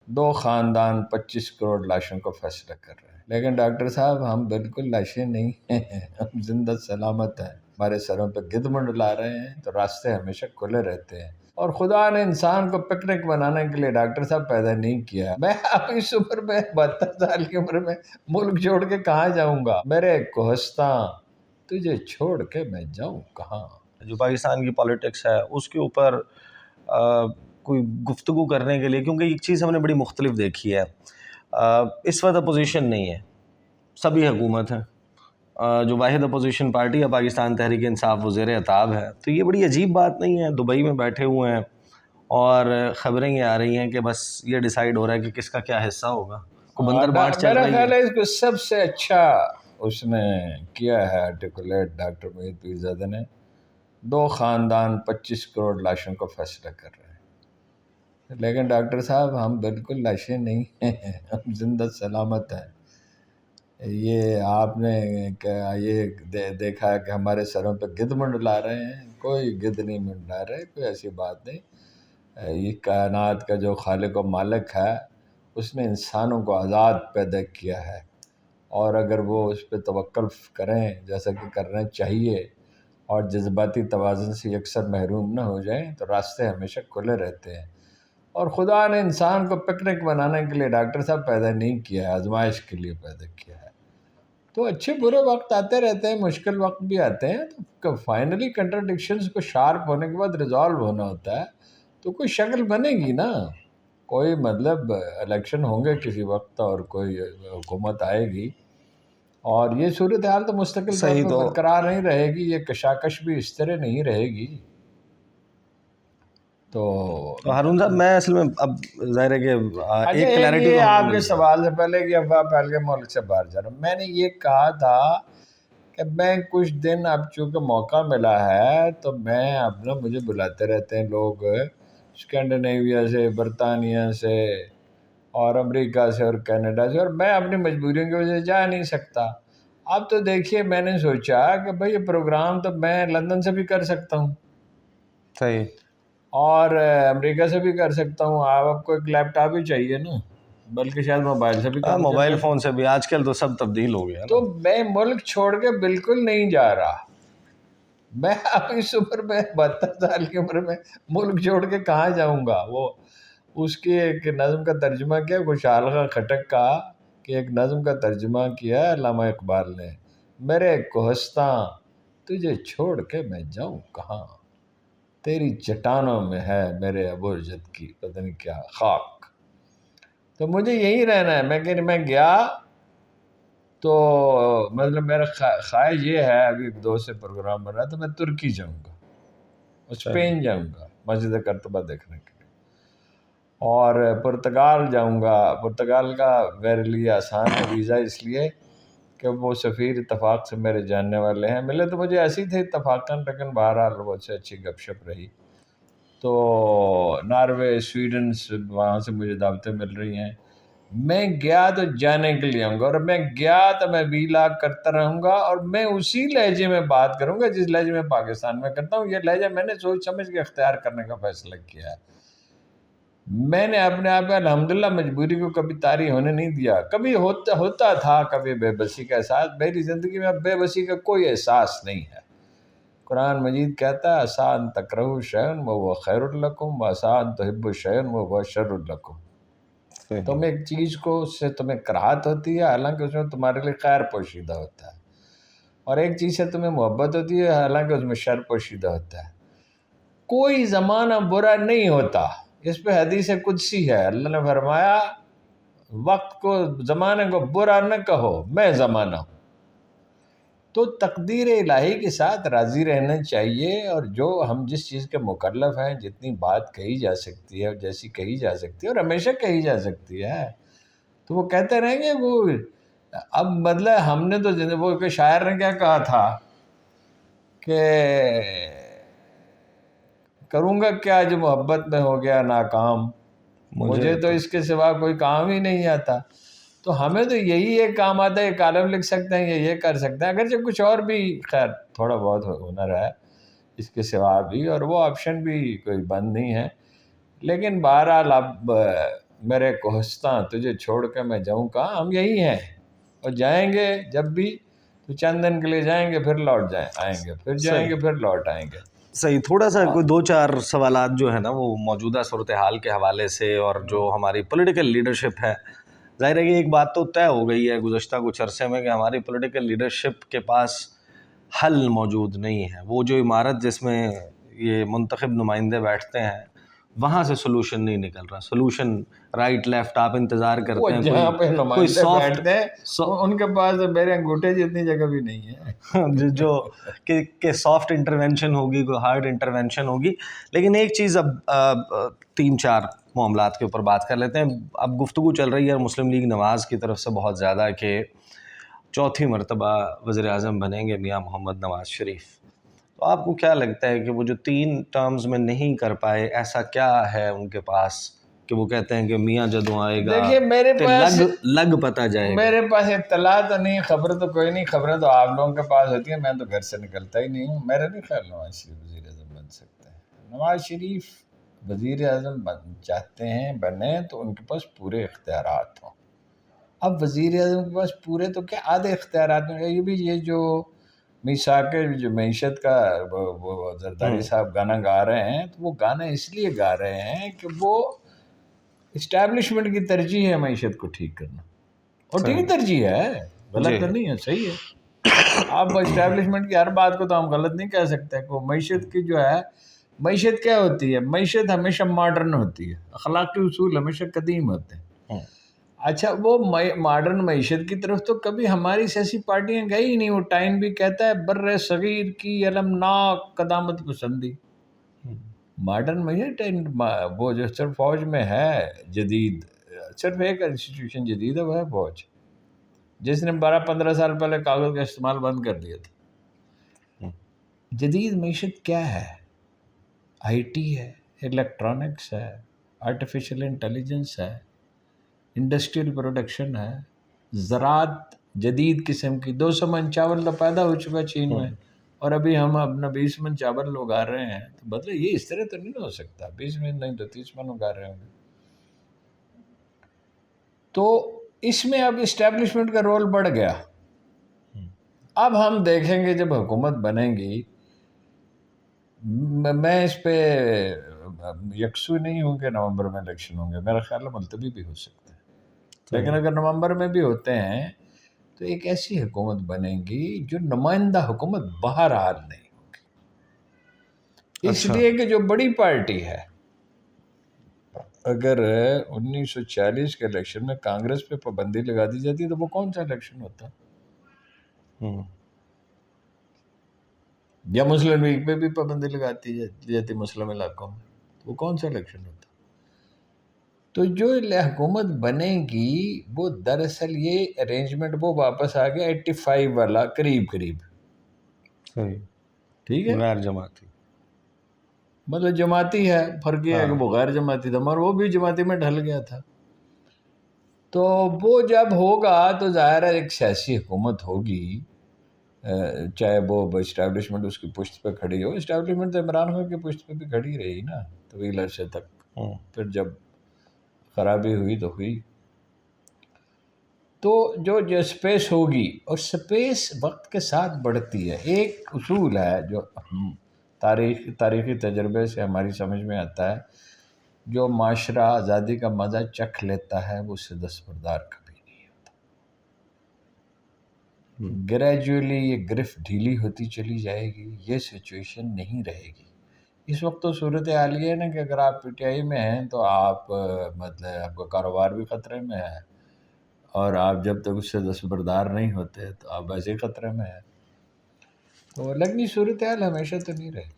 دو خاندان 25 کروڑ لاشوں کا فیصلہ کر رہے ہیں، لیکن ڈاکٹر صاحب ہم بالکل لاشیں نہیں ہیں، ہم زندہ سلامت ہیں، ہمارے سروں پہ گدھ منڈلا رہے ہیں تو راستے ہمیشہ کھلے رہتے ہیں، اور خدا نے انسان کو پکنک بنانے کے لیے ڈاکٹر صاحب پیدا نہیں کیا۔ میں اب اس عمر میں 72 سال کی عمر میں ملک چھوڑ کے کہاں جاؤں گا؟ میرے کوہستاں تجھے چھوڑ کے میں جاؤں کہاں؟ جو پاکستان کی پالیٹکس ہے اس کے اوپر کوئی گفتگو کرنے کے لیے، کیونکہ ایک چیز ہم نے بڑی مختلف دیکھی ہے، اس وقت اپوزیشن نہیں ہے، سبھی حکومت ہے، جو واحد اپوزیشن پارٹی ہے پاکستان تحریک انصاف وہ زیر عتاب ہے، تو یہ بڑی عجیب بات نہیں ہے؟ دبئی میں بیٹھے ہوئے ہیں اور خبریں یہ آ رہی ہیں کہ بس یہ ڈیسائیڈ ہو رہا ہے کہ کس کا کیا حصہ ہوگا، کو بندر بانٹ چل میرا رہی خیال ہے۔ ہے اس کو سب سے اچھا اس نے کیا ہے آرٹیکولیٹ ڈاکٹر محیط پیرزادہ نے، دو خاندان 25 کروڑ لاشوں کا فیصلہ کر رہے ہیں، لیکن ڈاکٹر صاحب ہم بالکل لاشیں نہیں ہیں، ہم زندہ سلامت ہیں۔ یہ آپ نے یہ دیکھا ہے کہ ہمارے سروں پہ گدھ منڈلا رہے ہیں، کوئی گدھ نہیں منڈلا رہے، کوئی ایسی بات نہیں۔ یہ کائنات کا جو خالق و مالک ہے اس نے انسانوں کو آزاد پیدا کیا ہے، اور اگر وہ اس پہ توکل کریں جیسا کہ کرنا چاہیے اور جذباتی توازن سے یکسر محروم نہ ہو جائیں تو راستے ہمیشہ کھلے رہتے ہیں، اور خدا نے انسان کو پکنک بنانے کے لیے ڈاکٹر صاحب پیدا نہیں کیا ہے، آزمائش کے لیے پیدا کیا ہے۔ تو اچھے برے وقت آتے رہتے ہیں، مشکل وقت بھی آتے ہیں، تو فائنلی کنٹرڈکشنز کو شارپ ہونے کے بعد ریزالو ہونا ہوتا ہے، تو کوئی شکل بنے گی نا، کوئی مطلب الیکشن ہوں گے کسی وقت اور کوئی حکومت آئے گی، اور یہ صورتحال تو مستقل طور صحیح پر تو برقرار نہیں رہے گی، یہ کشاکش بھی اس طرح نہیں رہے گی۔ تو ہارون صاحب، میں اصل میں اب ظاہر ہے کہ اچھا، ایک ایک کلیئرٹی یہ تو ہمیں آپ کے مل گئی۔ سوال سے پہلے کہ اب آپ پہلے ملک سے باہر جا رہا ہوں، میں نے یہ کہا تھا کہ میں کچھ دن اب چونکہ موقع ملا ہے تو میں اپنا مجھے بلاتے رہتے ہیں لوگ اسکینڈینیویا سے، برطانیہ سے اور امریکہ سے اور کینیڈا سے، اور میں اپنی مجبوریوں کی وجہ سے جا نہیں سکتا۔ اب تو دیکھیے میں نے سوچا کہ بھئی یہ پروگرام تو میں لندن سے بھی کر سکتا ہوں صحیح، اور امریکہ سے بھی کر سکتا ہوں، آپ کو ایک لیپ ٹاپ ہی چاہیے نا، بلکہ شاید موبائل سے بھی کام چل موبائل جائے۔ فون سے بھی آج کل تو سب تبدیل ہو گیا تو نا۔ میں ملک چھوڑ کے بالکل نہیں جا رہا، میں اب اس عمر میں 72 سال کی عمر میں ملک چھوڑ کے کہاں جاؤں گا؟ وہ اس کی ایک نظم کا ترجمہ کیا خوشحال خان خٹک کا، کہ ایک نظم کا ترجمہ کیا علامہ اقبال نے، میرے کوہستاں تجھے چھوڑ کے میں جاؤں کہاں، تیری چٹانوں میں ہے میرے ابوجد کی پتہ نہیں کیا خاک، تو مجھے یہی رہنا ہے۔ میں گیا تو مطلب میرا خواہش یہ ہے، ابھی ایک دوست سے پروگرام بن رہا ہے تو میں ترکی جاؤں گا، اسپین جاؤں گا مسجد قرطبہ دیکھنے کے لیے، اور پرتگال جاؤں گا۔ پرتگال کا میرے لیے آسان ہے ویزا، اس لیے کہ وہ سفیر اتفاق سے میرے جاننے والے ہیں، ملے تو مجھے ایسے ہی تھے اتفاقاً، لیکن بہرحال وہ سے اچھی گپ شپ رہی۔ تو ناروے، سویڈن سے وہاں سے مجھے دعوتیں مل رہی ہیں۔ میں گیا تو جانے کے لیے آؤں گا، اور میں گیا تو میں ویلاگ کرتا رہوں گا، اور میں اسی لہجے میں بات کروں گا جس لہجے میں پاکستان میں کرتا ہوں۔ یہ لہجہ میں نے سوچ سمجھ کے اختیار کرنے کا فیصلہ کیا ہے۔ میں نے اپنے آپ میں الحمدللہ مجبوری کو کبھی طاری ہونے نہیں دیا، کبھی ہوتا تھا کبھی بے بسی کا احساس، میری زندگی میں اب بے بسی کا کوئی احساس نہیں ہے۔ قرآن مجید کہتا ہے عسیٰ ان تکرہوا شیئا وہو خیر لکم وعسیٰ ان تحبوا شیئا وہو شر لکم، تم ایک چیز کو اس سے تمہیں کراہت ہوتی ہے حالانکہ اس میں تمہارے لیے خیر پوشیدہ ہوتا ہے، اور ایک چیز سے تمہیں محبت ہوتی ہے حالانکہ اس میں شر پوشیدہ ہوتا ہے۔ کوئی زمانہ برا نہیں ہوتا، اس پہ حدیث قدسی ہے، اللہ نے فرمایا وقت کو، زمانے کو برا نہ کہو، میں زمانہ ہوں۔ تو تقدیر الہی کے ساتھ راضی رہنا چاہیے، اور جو ہم جس چیز کے مکلف ہیں، جتنی بات کہی جا سکتی ہے اور جیسی کہی جا سکتی ہے اور ہمیشہ کہی جا سکتی ہے، تو وہ کہتے رہیں گے۔ وہ اب مطلب ہم نے تو وہ کہ شاعر نے کیا کہا تھا کہ کروں گا کیا جو محبت میں ہو گیا ناکام، مجھے تو اس کے سوا کوئی کام ہی نہیں آتا۔ تو ہمیں تو یہی ایک کام آتا ہے، یہ کالم لکھ سکتے ہیں یا یہ کر سکتے ہیں، اگرچہ کچھ اور بھی خیر تھوڑا بہت ہنر ہے اس کے سوا بھی، اور وہ آپشن بھی کوئی بند نہیں ہے، لیکن بہرحال اب میرے کوہستاں تجھے چھوڑ کے میں جاؤں کہاں، ہم یہی ہیں اور جائیں گے جب بھی تو چند دن کے لیے جائیں گے، پھر لوٹ آئیں گے، پھر جائیں گے، پھر لوٹ آئیں گے۔ صحیح، تھوڑا سا کوئی دو چار سوالات جو ہے نا وہ موجودہ صورتحال کے حوالے سے اور جو ہماری پولیٹیکل لیڈرشپ ہے، ظاہر ہے کہ ایک بات تو طے ہو گئی ہے گزشتہ کچھ عرصے میں کہ ہماری پولیٹیکل لیڈرشپ کے پاس حل موجود نہیں ہے۔ وہ جو عمارت جس میں یہ منتخب نمائندے بیٹھتے ہیں وہاں سے سلوشن نہیں نکل رہا، سلوشن رائٹ لیفٹ آپ انتظار وہ کرتے ہیں، جہاں پہ کوئی نمائندے سافٹ بیٹھتے ہیں ان کے پاس میرے انگوٹھے جتنی جگہ بھی نہیں ہے۔ جو کہ سافٹ انٹرونشن ہوگی، کوئی ہارڈ انٹرونشن ہوگی۔ لیکن ایک چیز اب تین چار معاملات کے اوپر بات کر لیتے ہیں۔ اب گفتگو چل رہی ہے مسلم لیگ نواز کی طرف سے بہت زیادہ کہ چوتھی مرتبہ وزیر اعظم بنیں گے میاں محمد نواز شریف۔ تو آپ کو کیا لگتا ہے کہ وہ جو 3 ٹرمز میں نہیں کر پائے، ایسا کیا ہے ان کے پاس کہ وہ کہتے ہیں کہ میاں جدوں آئے گا دیکھیے میرے تے پاس لگ پتہ جائے گا؟ میرے پاس اطلاع تو نہیں، خبر تو کوئی نہیں، خبریں تو آپ لوگوں کے پاس ہوتی ہیں، میں تو گھر سے نکلتا ہی نہیں ہوں۔ میرا نہیں خیال نواز شریف وزیر اعظم بن سکتے ہیں۔ نواز شریف وزیر اعظم چاہتے ہیں بنے تو ان کے پاس پورے اختیارات ہوں۔ اب وزیر اعظم کے پاس پورے تو کیا آدھے اختیارات ہیں۔ یہ جو میثاق جو معیشت کا وہ زرداری صاحب گانا گا رہے ہیں تو وہ گانا اس لیے گا رہے ہیں کہ وہ اسٹیبلشمنٹ کی ترجیح ہے معیشت کو ٹھیک کرنا، اور ٹھیک ترجیح ہے، غلط تو نہیں ہے، صحیح ہے۔ آپ اسٹیبلشمنٹ کی ہر بات کو تو ہم غلط نہیں کہہ سکتے۔ کہ معیشت کی جو ہے، معیشت کیا ہوتی ہے؟ معیشت ہمیشہ ماڈرن ہوتی ہے، اخلاقی اصول ہمیشہ قدیم ہوتے ہیں۔ اچھا، وہ ماڈرن معیشت کی طرف تو کبھی ہماری سیاسی پارٹیاں گئی ہی نہیں۔ وہ ٹائم بھی کہتا ہے بر صغیر کی المناک قدامت پسندی۔ ماڈرن معیشت وہ جو صرف فوج میں ہے جدید، صرف ایک انسٹیٹیوشن جدید ہے، وہ ہے فوج، جس نے 12-15 سال پہلے کاغذ کا استعمال بند کر دیا تھا۔ جدید معیشت کیا ہے؟ آئی ٹی ہے، الیکٹرانکس ہے، آرٹیفیشل انٹیلیجنس ہے، انڈسٹریل پروڈکشن ہے، زراعت جدید قسم کی۔ 200 من چاول تو پیدا ہو چکا چین میں، اور ابھی ہم اپنا 20 من چاول اگا رہے ہیں۔ تو مطلب یہ اس طرح تو نہیں ہو سکتا، 20 من نہیں تو 30 من اگا رہے ہوں گے۔ تو اس میں اب اسٹیبلشمنٹ کا رول بڑھ گیا۔ اب ہم دیکھیں گے جب حکومت بنے گی، میں اس پہ یکسو نہیں ہوں کہ نومبر میں الیکشن ہوں گے، میرا خیال ہے ملتوی بھی ہو سکتے ہیں، لیکن اگر نومبر میں بھی ہوتے ہیں تو ایک ایسی حکومت بنے گی جو نمائندہ حکومت بہرحال نہیں ہوگی۔ اس لیے کہ جو بڑی پارٹی ہے، اگر 1940 کے الیکشن میں کانگریس پہ پابندی لگا دی جاتی تو وہ کون سا الیکشن ہوتا؟ یا مسلم لیگ پہ بھی پابندی لگاتی جاتی مسلم علاقوں میں، تو وہ کون سا الیکشن ہوتا؟ تو جو حکومت بنے گی وہ دراصل یہ ارینجمنٹ وہ واپس آ گیا 85 والا، قریب ٹھیک ہے، غیر جماعتی، مطلب جماعتی ہے، فرق یہ ہے کہ وہ غیر جماعتی تھا، مگر وہ بھی جماعتی میں ڈھل گیا تھا۔ تو وہ جب ہوگا تو ظاہر ہے ایک سیاسی حکومت ہوگی، چاہے وہ اسٹیبلشمنٹ اس کی پشت پہ کھڑی ہو۔ اسٹیبلشمنٹ تو عمران خان کی پشت پہ بھی کھڑی رہی نا طویل عرصے تک، پھر جب خرابی ہوئی تو ہوئی۔ تو جو سپیس ہوگی، اور سپیس وقت کے ساتھ بڑھتی ہے۔ ایک اصول ہے جو تاریخی تجربے سے ہماری سمجھ میں آتا ہے، جو معاشرہ آزادی کا مزہ چکھ لیتا ہے وہ اس سے دستبردار کبھی نہیں ہوتا۔ گریجولی یہ گرفت ڈھیلی ہوتی چلی جائے گی، یہ سچویشن نہیں رہے گی۔ اس وقت تو صورتحال یہ ہے نا کہ اگر آپ پی ٹی آئی میں ہیں تو آپ مطلب آپ کا کاروبار بھی خطرے میں ہے، اور آپ جب تک اس سے دستبردار نہیں ہوتے تو آپ ویسے ہی خطرے میں ہیں۔ تو لگنی صورتحال ہمیشہ تو نہیں رہے گی۔